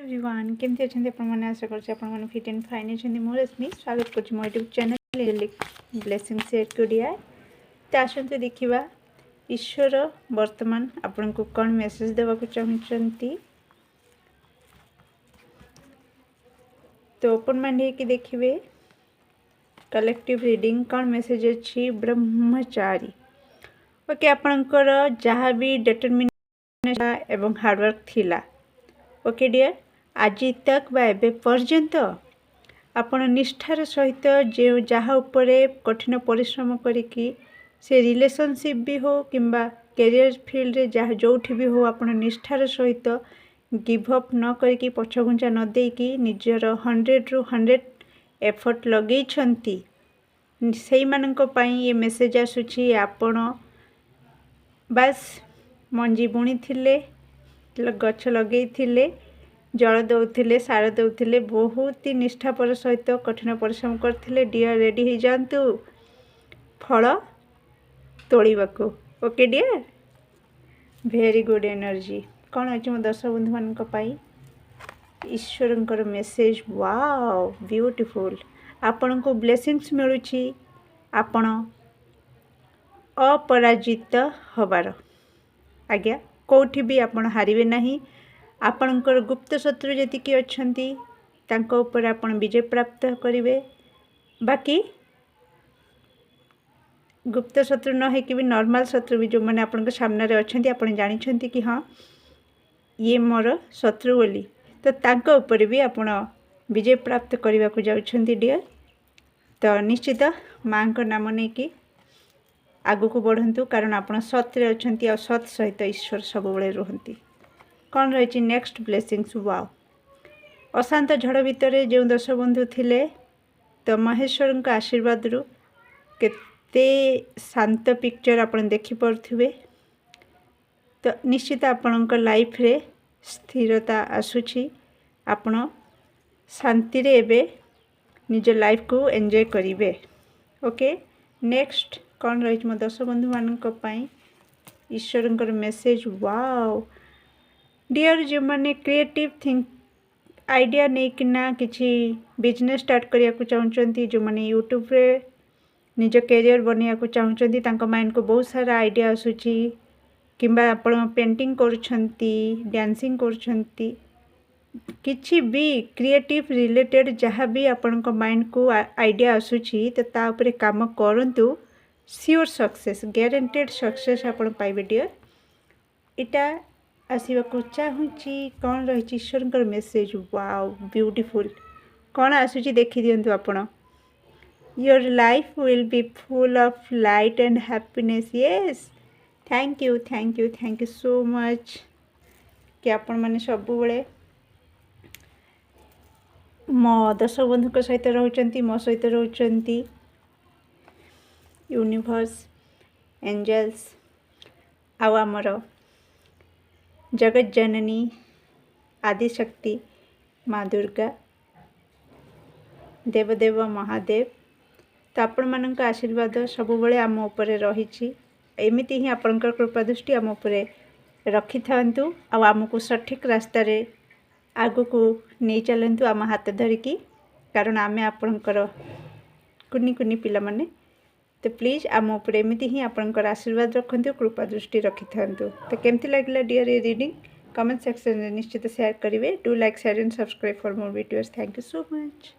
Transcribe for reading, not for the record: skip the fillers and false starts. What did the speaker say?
Everyone केमती अच्छे आपने आशा कर फिट एंड फाइन अच्छे मो रश्मि स्वागत कर मो यूट्यूब चैनल ब्लेसिंग सेट करिया तो आसते देखा ईश्वर वर्तमान आपण को कौन मेसेज देवाक चाहते तो ओपन माइंड है कि देखिए कलेक्टिव रीडिंग कौन मेसेज अच्छी ब्रह्मचारी ओके आपणकर जहाँ भी डिटरमिनेशन एवं हार्डवर्क थिला ओके डियर आज तक बा एबे पर्यंत आपण निष्ठार सहित जो जहाँ उपरे कठिन परिश्रम करिकी से रिलेशनशिप भी हो किंबा कैरियर फील्ड रे जहाँ जोठी भी हो आपण निष्ठार सहित गिव अप न करिकी पछघुंचा न देकी निजर 100 रु 100 एफर्ट लगे छंती सेही मानक पई ये मेसेज आसुची आपण बस मंजी बुणी थिले गछ लगे थिले जल दौले सार दौले बहुत ही निष्ठापर सहित कठिन परिश्रम करते डियर रेडी हो जातु फल तोड़वाक okay dear very good energy कौन अच्छे मो दर्शक बंधु मान ईश्वर मेसेज वाओ ब्यूटीफुल आपण को ब्लेसिंग्स मिलूची आपण अपराजित हबार आज्ञा कौटी भी आपण हारिबे नहीं आपणकर गुप्त शत्रु जी अच्छा आपण विजय प्राप्त करेंगे बाकी गुप्त शत्रु न है कि भी नॉर्मल शत्रु भी जो मैंने आपण सामने अच्छा आप जानते कि हाँ ये मोर शत्रु बोली तो तांको ऊपर भी आपण विजय प्राप्त करने को जाउछंती डियर तो निश्चित माँ का नाम नहीं कि आगु को बढ़ंतु कारण आपण सत्रे अच्छंती आ सत सहित ईश्वर सब बेले रुहंती कौन रही नेक्स्ट ब्लेसिंग्स वाओ अशांत झड़ भितर जो दर्शक बंधु थिले तो महेश्वर का आशीर्वाद रु केते शांत पिक्चर आपण देखि पड़थुबे तो निश्चित आपण लाइफ रे स्थिरता आसुची आपण शांति रे एबे निज लाइफ को एंजॉय करिवे ओके नेक्स्ट कौन रही मो दर्शक बंधु मानक पई ईश्वर मेसेज वाओ डियर जो मैंने क्रिएटिव थिंक आइडिया नहीं कि ना किसी बिजनेस स्टार्ट करने को चाहते जो मैंने यूट्यूब रे निज कैरियर बनया को चाहते माइंड को बहुत सारा आइडिया आसूची किंबा आपण पेंटिंग करुछंती डांसिंग करुछंती किसी भी क्रिएटिव रिलेटेड जहाँ भी आपण माइंड को आइडिया आसूची तो ता उपरे काम करंतु श्योर सक्सेस ग्यारंटेड सक्सेस आपण पाइबे डियर इटा आसवाक चाहूँगी कौन रही ईश्वर मेसेज वाओ ब्यूटीफुल कौन आसूची देखी दिंतु आपण your life will be full of light and happiness yes thank you so much कि आपण मैंने सब बेले मो दर्शक बंधु सहित रोचंती मो सहित रोचंती यूनिवर्स एंजल्स आमर जगत जननी आदिशक्ति माँ दुर्गा देवदेव महादेव तो आपण मान आशीर्वाद सब बेले आम उपरे रही एमती ही आपणकर कृपा दृष्टि आम उपरे रखि थांतु आमको सठिक रास्ता रे आगु को नहीं चलतु आम हाथ धरिकी कारण आमे आपणकर कुनी कुनी पिला माने तो प्लीज आम उपर एमती ही आपणकर आशीर्वाद रखु कृपा दृष्टि रखि थांतु तो केमती लगिला डियर ये रीडिंग कमेंट सेक्शन में निश्चित शेयर करेंगे do like share and subscribe for more videos thank you so much.